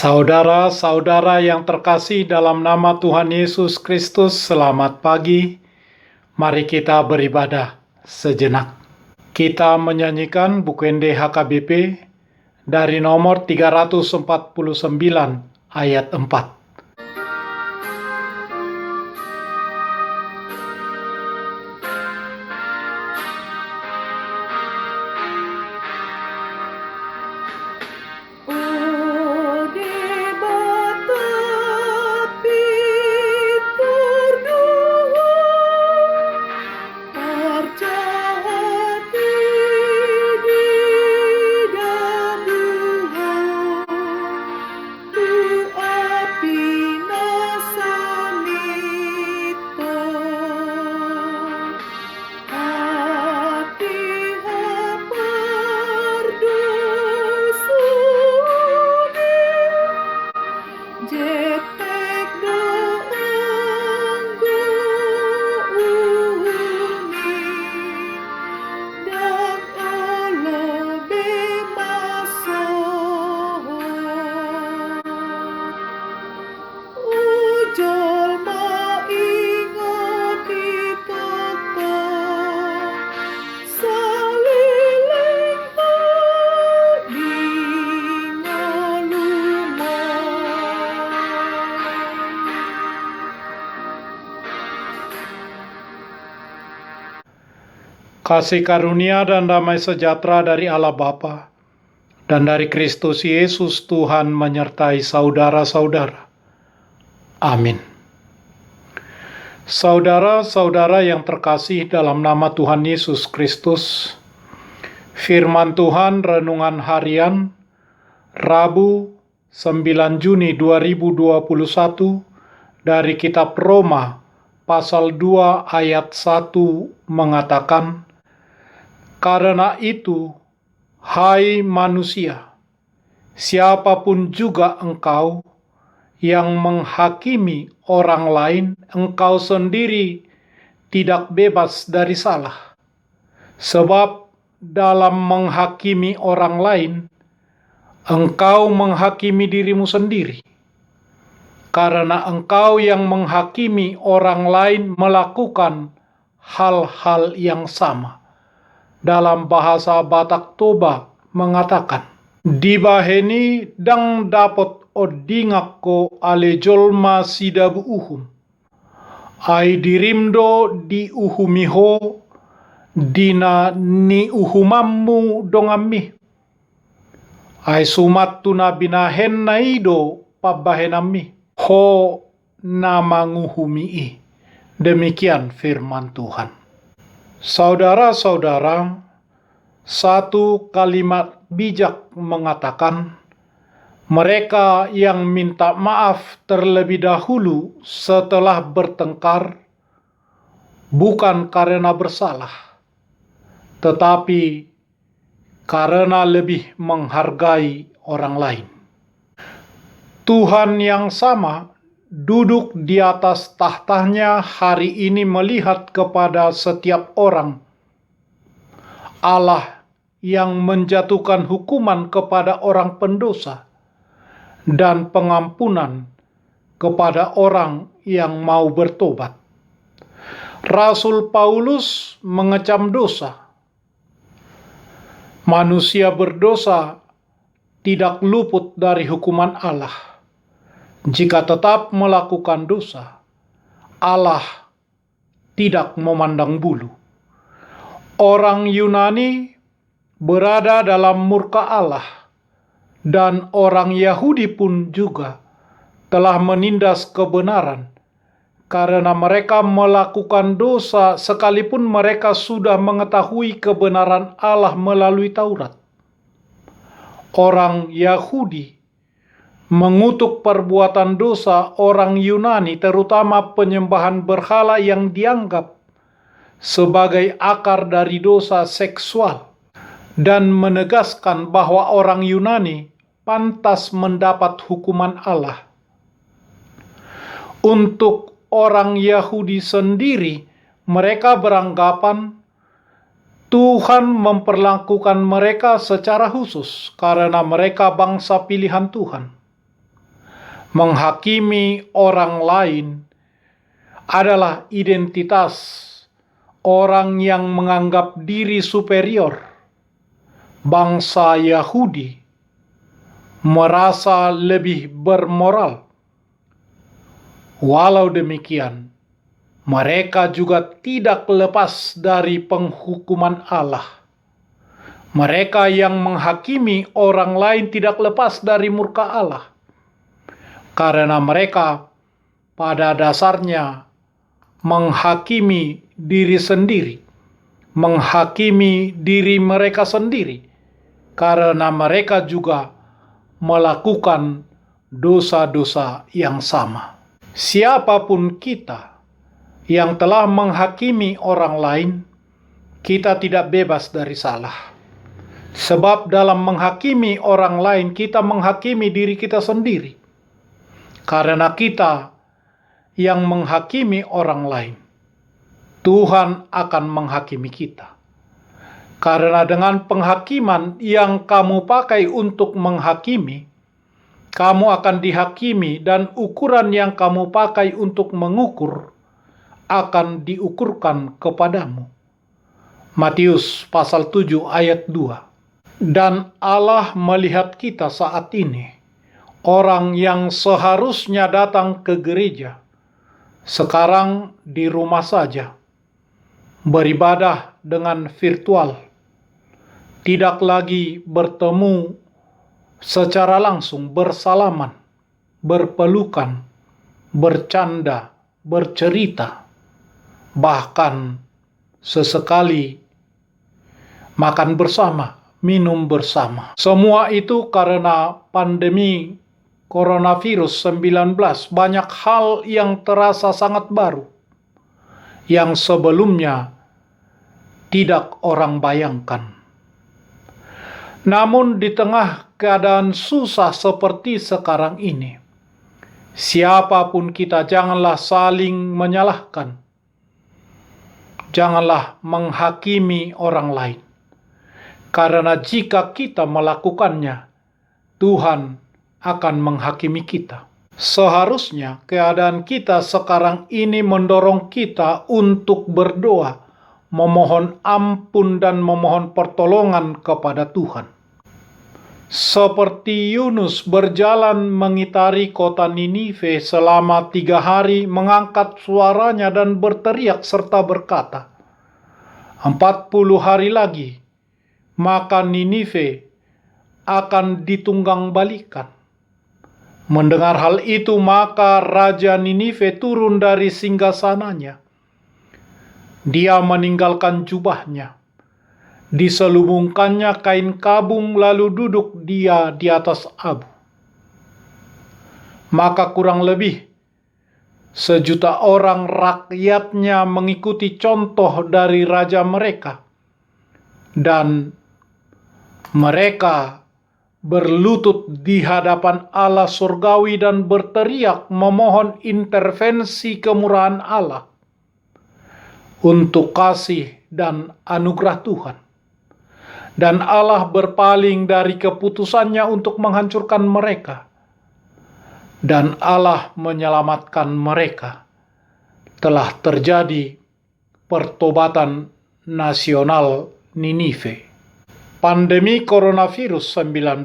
Saudara-saudara yang terkasih dalam nama Tuhan Yesus Kristus, selamat pagi. Mari kita beribadah sejenak. Kita menyanyikan Bukende HKBP dari nomor 349 ayat 4. Kasih karunia dan damai sejahtera dari Allah Bapa dan dari Kristus Yesus Tuhan menyertai saudara-saudara. Amin. Saudara-saudara yang terkasih dalam nama Tuhan Yesus Kristus, firman Tuhan renungan harian Rabu 9 Juni 2021 dari kitab Roma pasal 2 ayat 1 mengatakan, "Karena itu, hai manusia, siapapun juga engkau yang menghakimi orang lain, engkau sendiri tidak bebas dari salah. Sebab dalam menghakimi orang lain, engkau menghakimi dirimu sendiri. Karena engkau yang menghakimi orang lain melakukan hal-hal yang sama." Dalam bahasa Batak Toba mengatakan, "Dibaheni dang dapot odingak ko ale jolma sidabu uhum. Ai dirimdo di uhumiho dina ni uhumammu dongammi. Ai sumat tuna binahen naido pabahenammi. Ho namanguhumii." Demikian firman Tuhan. Saudara-saudara, satu kalimat bijak mengatakan, mereka yang minta maaf terlebih dahulu setelah bertengkar bukan karena bersalah, tetapi karena lebih menghargai orang lain. Tuhan yang sama duduk di atas tahtanya hari ini melihat kepada setiap orang. Allah yang menjatuhkan hukuman kepada orang pendosa dan pengampunan kepada orang yang mau bertobat. Rasul Paulus mengecam dosa. Manusia berdosa tidak luput dari hukuman Allah. Jika tetap melakukan dosa, Allah tidak memandang bulu. Orang Yunani berada dalam murka Allah, dan orang Yahudi pun juga telah menindas kebenaran karena mereka melakukan dosa sekalipun mereka sudah mengetahui kebenaran Allah melalui Taurat. Orang Yahudi mengutuk perbuatan dosa orang Yunani, terutama penyembahan berhala yang dianggap sebagai akar dari dosa seksual, dan menegaskan bahwa orang Yunani pantas mendapat hukuman Allah. Untuk orang Yahudi sendiri, mereka beranggapan Tuhan memperlakukan mereka secara khusus karena mereka bangsa pilihan Tuhan. Menghakimi orang lain adalah identitas orang yang menganggap diri superior. Bangsa Yahudi merasa lebih bermoral. Walau demikian, mereka juga tidak lepas dari penghukuman Allah. Mereka yang menghakimi orang lain tidak lepas dari murka Allah, karena mereka pada dasarnya menghakimi diri sendiri, menghakimi diri mereka sendiri, karena mereka juga melakukan dosa-dosa yang sama. Siapapun kita yang telah menghakimi orang lain, kita tidak bebas dari salah. Sebab dalam menghakimi orang lain, kita menghakimi diri kita sendiri. Karena kita yang menghakimi orang lain, Tuhan akan menghakimi kita. Karena dengan penghakiman yang kamu pakai untuk menghakimi, kamu akan dihakimi, dan ukuran yang kamu pakai untuk mengukur akan diukurkan kepadamu. Matius pasal 7 ayat 2. Dan Allah melihat kita saat ini, orang yang seharusnya datang ke gereja, sekarang di rumah saja, beribadah dengan virtual, tidak lagi bertemu secara langsung, bersalaman, berpelukan, bercanda, bercerita, bahkan sesekali makan bersama, minum bersama. Semua itu karena pandemi coronavirus 19. Banyak hal yang terasa sangat baru, yang sebelumnya tidak orang bayangkan. Namun di tengah keadaan susah seperti sekarang ini, siapapun kita, janganlah saling menyalahkan. Janganlah menghakimi orang lain. Karena jika kita melakukannya, Tuhan akan menghakimi kita. Seharusnya keadaan kita sekarang ini mendorong kita untuk berdoa, memohon ampun dan memohon pertolongan kepada Tuhan. Seperti Yunus berjalan mengitari kota Ninive selama 3 hari, mengangkat suaranya dan berteriak serta berkata, 40 hari lagi, maka Ninive akan ditunggang balikan. Mendengar hal itu, maka Raja Ninive turun dari singgasananya. Dia meninggalkan jubahnya, diselubungkannya kain kabung, lalu duduk dia di atas abu. Maka kurang lebih 1.000.000 orang rakyatnya mengikuti contoh dari raja mereka, dan mereka berlutut di hadapan Allah surgawi dan berteriak memohon intervensi kemurahan Allah untuk kasih dan anugerah Tuhan. Dan Allah berpaling dari keputusannya untuk menghancurkan mereka. Dan Allah menyelamatkan mereka. Telah terjadi pertobatan nasional Ninive. Pandemi coronavirus 19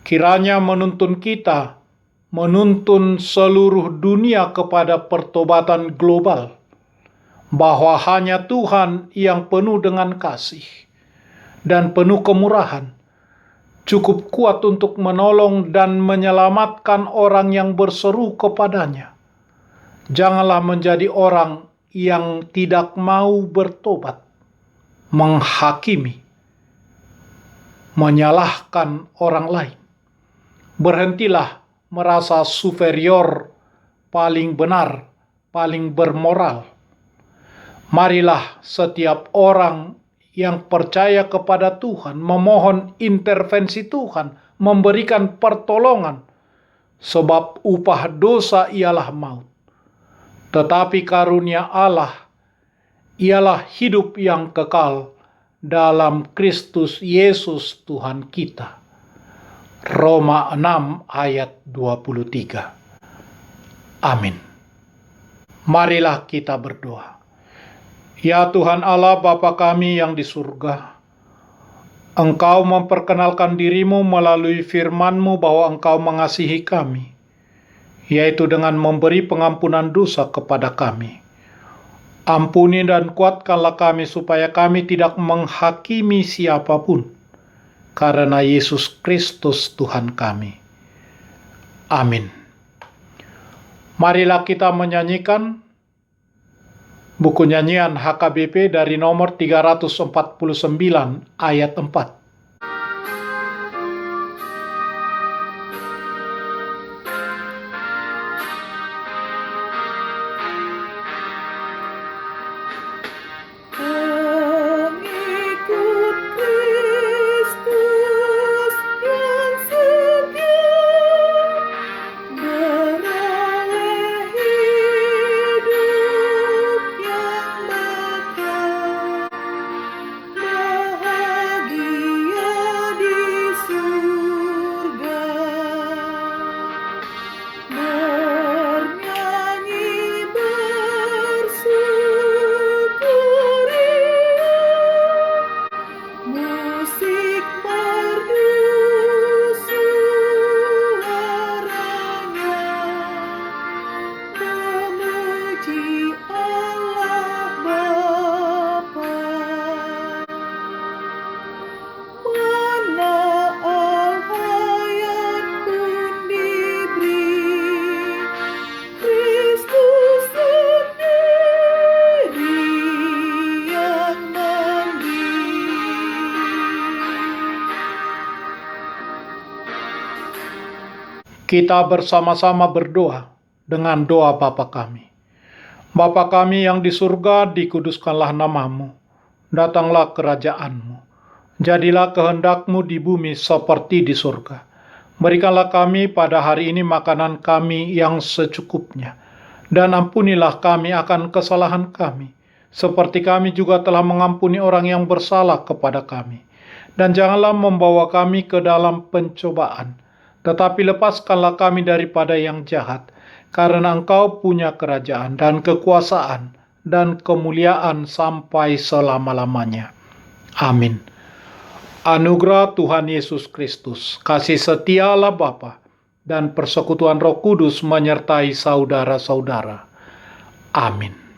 kiranya menuntun kita, menuntun seluruh dunia kepada pertobatan global, bahwa hanya Tuhan yang penuh dengan kasih dan penuh kemurahan, cukup kuat untuk menolong dan menyelamatkan orang yang berseru kepadanya. Janganlah menjadi orang yang tidak mau bertobat, menghakimi, menyalahkan orang lain. Berhentilah merasa superior, paling benar, paling bermoral. Marilah setiap orang yang percaya kepada Tuhan memohon intervensi Tuhan, memberikan pertolongan, sebab upah dosa ialah maut. Tetapi karunia Allah ialah hidup yang kekal dalam Kristus Yesus Tuhan kita. Roma 6 ayat 23. Amin. Marilah kita berdoa. Ya Tuhan Allah Bapa kami yang di surga, Engkau memperkenalkan dirimu melalui firman-Mu bahwa Engkau mengasihi kami, yaitu dengan memberi pengampunan dosa kepada kami. Ampuni dan kuatkanlah kami supaya kami tidak menghakimi siapapun, karena Yesus Kristus Tuhan kami. Amin. Marilah kita menyanyikan buku nyanyian HKBP dari nomor 349 ayat 4. Kita bersama-sama berdoa dengan doa Bapa kami. Bapa kami yang di surga, dikuduskanlah nama-Mu. Datanglah kerajaan-Mu. Jadilah kehendak-Mu di bumi seperti di surga. Berikanlah kami pada hari ini makanan kami yang secukupnya. Dan ampunilah kami akan kesalahan kami, seperti kami juga telah mengampuni orang yang bersalah kepada kami. Dan janganlah membawa kami ke dalam pencobaan, tetapi lepaskanlah kami daripada yang jahat, karena Engkau punya kerajaan dan kekuasaan dan kemuliaan sampai selama-lamanya. Amin. Anugerah Tuhan Yesus Kristus, kasih setia Allah Bapa, dan persekutuan Roh Kudus menyertai saudara-saudara. Amin.